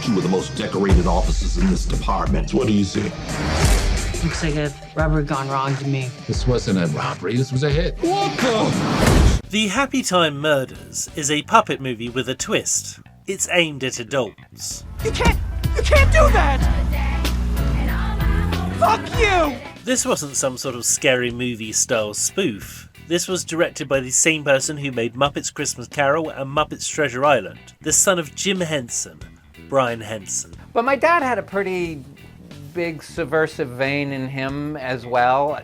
two of the most decorated officers in this department. What do you see? Looks like a robbery gone wrong to me. This wasn't a robbery, this was a hit. What the? The Happytime Murders is a puppet movie with a twist. It's aimed at adults. You can't do that! Fuck you! This wasn't some sort of scary movie-style spoof. This was directed by the same person who made Muppets Christmas Carol and Muppets Treasure Island, the son of Jim Henson, Brian Henson. But my dad had a pretty big subversive vein in him as well.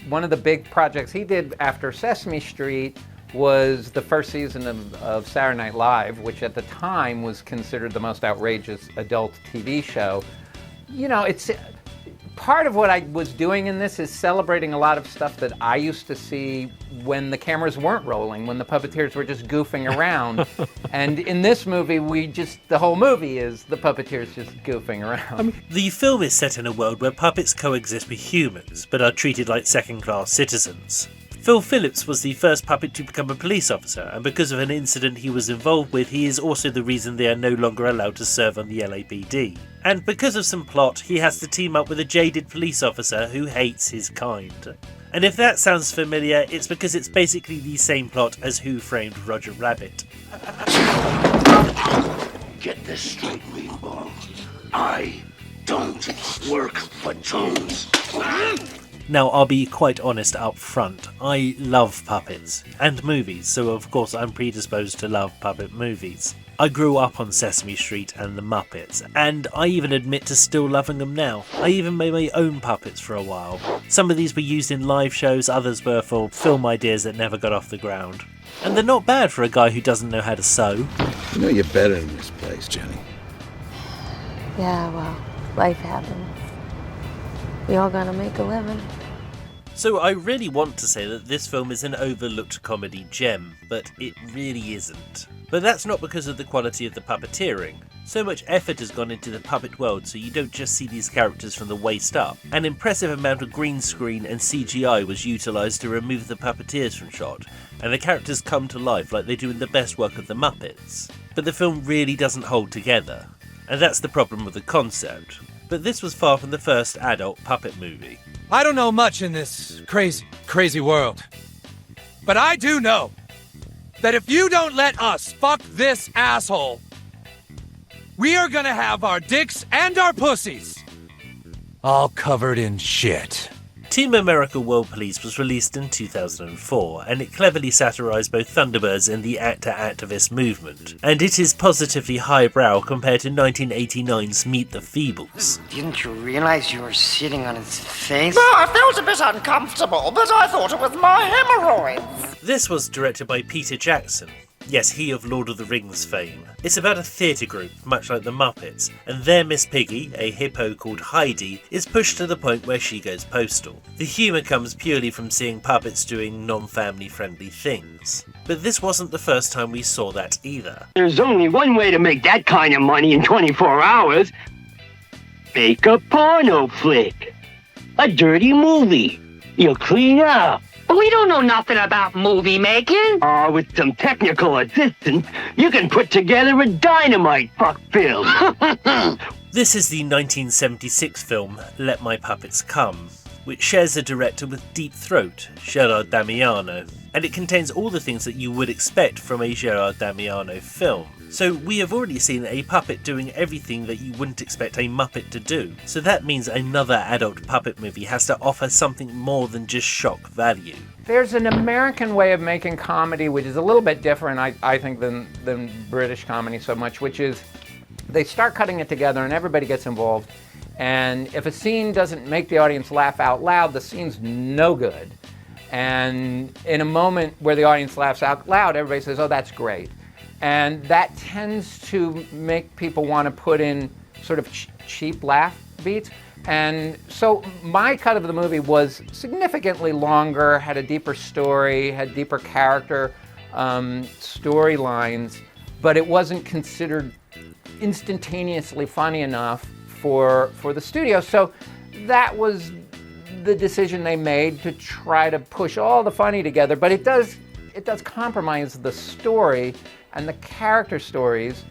One of the big projects he did after Sesame Street was the first season of Saturday Night Live, which at the time was considered the most outrageous adult TV show. You know, it's part of what I was doing in this is celebrating a lot of stuff that I used to see when the cameras weren't rolling, when the puppeteers were just goofing around. And in this movie, the whole movie is the puppeteers just goofing around. The film is set in a world where puppets coexist with humans, but are treated like second-class citizens. Phil Phillips was the first puppet to become a police officer, and because of an incident he was involved with, he is also the reason they are no longer allowed to serve on the LAPD. And because of some plot, he has to team up with a jaded police officer who hates his kind. And if that sounds familiar, it's because it's basically the same plot as Who Framed Roger Rabbit. Get this straight, Greenball. I don't work for Jones. Now, I'll be quite honest up front, I love puppets, and movies, so of course I'm predisposed to love puppet movies. I grew up on Sesame Street and the Muppets, and I even admit to still loving them now. I even made my own puppets for a while. Some of these were used in live shows, others were for film ideas that never got off the ground. And they're not bad for a guy who doesn't know how to sew. You know you're better in this place, Jenny. Yeah, well, life happens. We all gotta make a living. So I really want to say that this film is an overlooked comedy gem, but it really isn't. But that's not because of the quality of the puppeteering. So much effort has gone into the puppet world so you don't just see these characters from the waist up. An impressive amount of green screen and CGI was utilised to remove the puppeteers from shot, and the characters come to life like they do in the best work of the Muppets. But the film really doesn't hold together, and that's the problem with the concept. But this was far from the first adult puppet movie. I don't know much in this crazy world. But I do know that if you don't let us fuck this asshole, we are gonna have our dicks and our pussies all covered in shit. Team America World Police was released in 2004, and it cleverly satirised both Thunderbirds and the actor-activist movement, and it is positively highbrow compared to 1989's Meet the Feebles. Didn't you realize you were sitting on his face? No, I felt a bit uncomfortable, but I thought it was my hemorrhoids. This was directed by Peter Jackson. Yes, he of Lord of the Rings fame. It's about a theatre group, much like the Muppets, and their Miss Piggy, a hippo called Heidi, is pushed to the point where she goes postal. The humour comes purely from seeing puppets doing non-family friendly things. But this wasn't the first time we saw that either. There's only one way to make that kind of money in 24 hours. Make a porno flick. A dirty movie. You'll clean up. We don't know nothing about movie making. With some technical assistance, you can put together a dynamite fuck film. This is the 1976 film Let My Puppets Come, which shares a director with Deep Throat, Gerard Damiano, and it contains all the things that you would expect from a Gerard Damiano film. So we have already seen a puppet doing everything that you wouldn't expect a Muppet to do, so that means another adult puppet movie has to offer something more than just shock value. There's an American way of making comedy which is a little bit different, I think, than British comedy so much, which is they start cutting it together and everybody gets involved, and if a scene doesn't make the audience laugh out loud, the scene's no good. And in a moment where the audience laughs out loud, everybody says, oh, that's great. And that tends to make people want to put in sort of cheap laugh beats. And so my cut of the movie was significantly longer, had a deeper story, had deeper character storylines, but it wasn't considered instantaneously funny enough for the studio. So that was the decision they made, to try to push all the funny together, but it does compromise the story and the character stories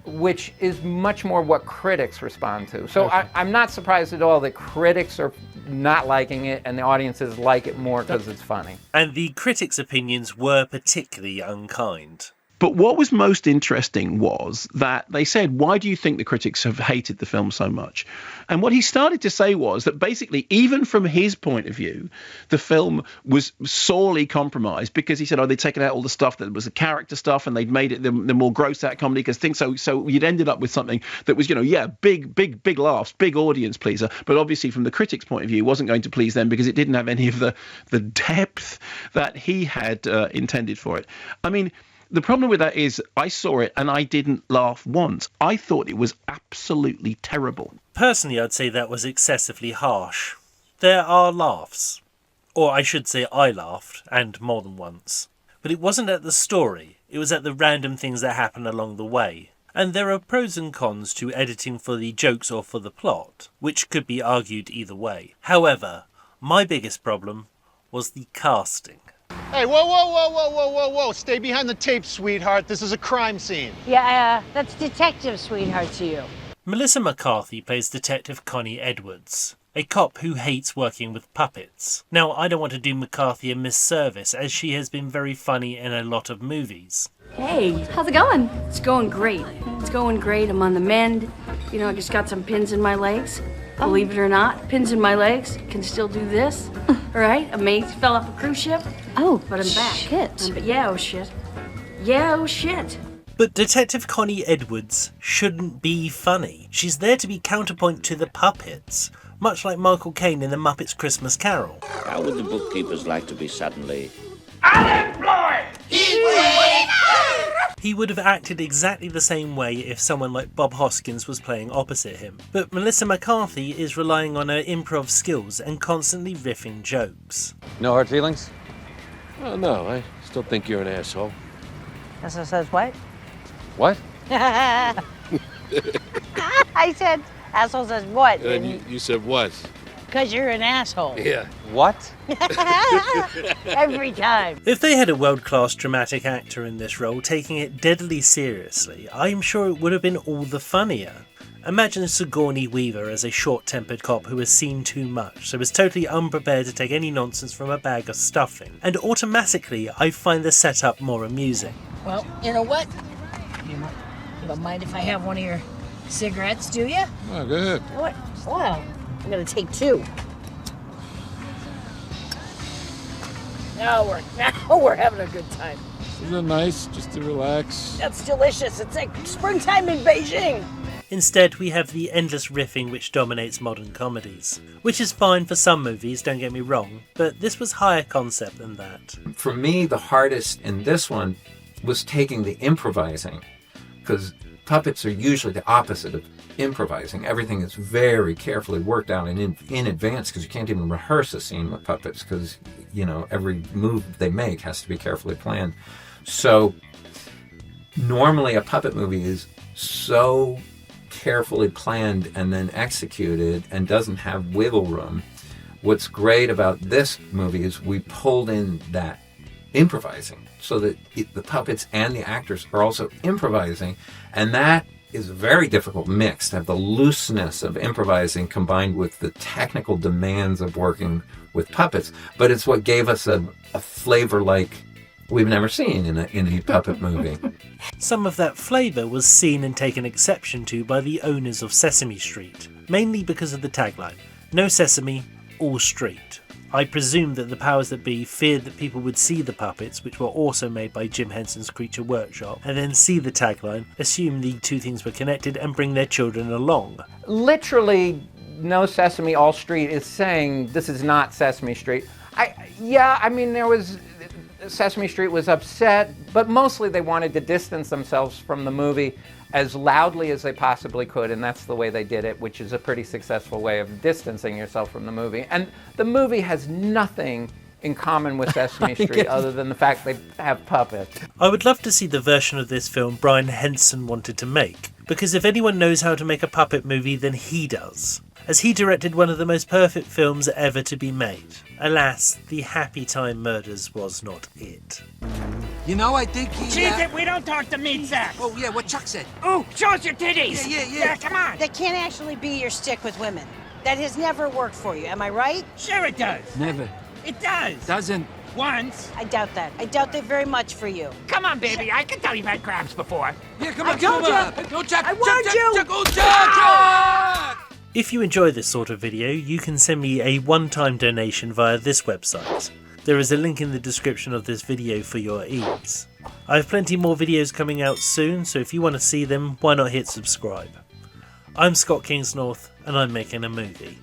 which is much more what critics respond to. So I'm not surprised at all that critics are not liking it and the audiences like it more because it's funny. And the critics' opinions were particularly unkind. But what was most interesting was that they said, why do you think the critics have hated the film so much? And what he started to say was that basically, even from his point of view, the film was sorely compromised because he said, they'd taken out all the stuff that was the character stuff and they'd made it the more gross out comedy because things. So you'd ended up with something that was, big laughs, big audience pleaser. But obviously, from the critics' point of view, it wasn't going to please them because it didn't have any of the depth that he had intended for it. I mean, the problem with that is I saw it and I didn't laugh once. I thought it was absolutely terrible. Personally, I'd say that was excessively harsh. There are laughs. Or I should say I laughed, and more than once. But it wasn't at the story, it was at the random things that happen along the way. And there are pros and cons to editing for the jokes or for the plot, which could be argued either way. However, my biggest problem was the casting. Hey, whoa. Stay behind the tape, sweetheart. This is a crime scene. Yeah, that's detective, sweetheart, to you. Melissa McCarthy plays Detective Connie Edwards, a cop who hates working with puppets. Now, I don't want to do McCarthy a misservice, as she has been very funny in a lot of movies. Hey, how's it going? It's going great. It's going great. I'm on the mend. I just got some pins in my legs. Believe it or not, pins in my legs. Can still do this. All right, a mate fell off a cruise ship. Oh, but I'm back. Shit. Yeah, oh shit. But Detective Connie Edwards shouldn't be funny. She's there to be counterpoint to the puppets, much like Michael Caine in The Muppets Christmas Carol. How would the bookkeepers like to be suddenly unemployed? He would have acted exactly the same way if someone like Bob Hoskins was playing opposite him. But Melissa McCarthy is relying on her improv skills and constantly riffing jokes. No hard feelings? Oh, no, I still think you're an asshole. Asshole says what? What? I said, asshole says what? And you said what? Because you're an asshole. Yeah. What? Every time. If they had a world-class dramatic actor in this role taking it deadly seriously, I'm sure it would have been all the funnier. Imagine Sigourney Weaver as a short-tempered cop who has seen too much, so is totally unprepared to take any nonsense from a bag of stuffing. And automatically, I find the setup more amusing. Well, you know what? You don't mind if I have one of your cigarettes, do you? Oh, go ahead. What? Wow. I'm gonna take two. Now we're having a good time. Isn't it nice just to relax? That's delicious. It's like springtime in Beijing. Instead, we have the endless riffing which dominates modern comedies. Which is fine for some movies, don't get me wrong, but this was higher concept than that. For me, the hardest in this one was taking the improvising, because puppets are usually the opposite of improvising. Everything is very carefully worked out in advance, because you can't even rehearse a scene with puppets, because every move they make has to be carefully planned. So normally a puppet movie is so carefully planned and then executed and doesn't have wiggle room. What's great about this movie is we pulled in that improvising so that the puppets and the actors are also improvising, and that is a very difficult mix, to have the looseness of improvising combined with the technical demands of working with puppets. But it's what gave us a flavor like we've never seen in an indie puppet movie. Some of that flavour was seen and taken exception to by the owners of Sesame Street, mainly because of the tagline, "No Sesame, all Street." I presume that the powers that be feared that people would see the puppets, which were also made by Jim Henson's Creature Workshop, and then see the tagline, assume the two things were connected, and bring their children along. Literally, No Sesame, All Street is saying this is not Sesame Street. Sesame Street was upset, but mostly they wanted to distance themselves from the movie as loudly as they possibly could, and that's the way they did it, which is a pretty successful way of distancing yourself from the movie. And the movie has nothing in common with Sesame Street other than the fact they have puppets. I would love to see the version of this film Brian Henson wanted to make. Because if anyone knows how to make a puppet movie, then he does, as he directed one of the most perfect films ever to be made. Alas, the Happytime Murders was not it. You know, I think he... Cheese it, we don't talk to meat sacks. Oh, yeah, what Chuck said. Ooh, show us your titties. Yeah. Yeah, come on. That can't actually be your stick with women. That has never worked for you, am I right? Sure it does. Never. It does. Doesn't. Once. I doubt that. I doubt that very much for you. Come on, baby. I can tell you've had crabs before. Yeah, come I on, come told on. you. Go, Chuck. I warned you. Chuck, oh, Chuck. If you enjoy this sort of video, you can send me a one-time donation via this website. There is a link in the description of this video for your ease. I have plenty more videos coming out soon, so if you want to see them, why not hit subscribe. I'm Scott Kingsnorth, and I'm making a movie.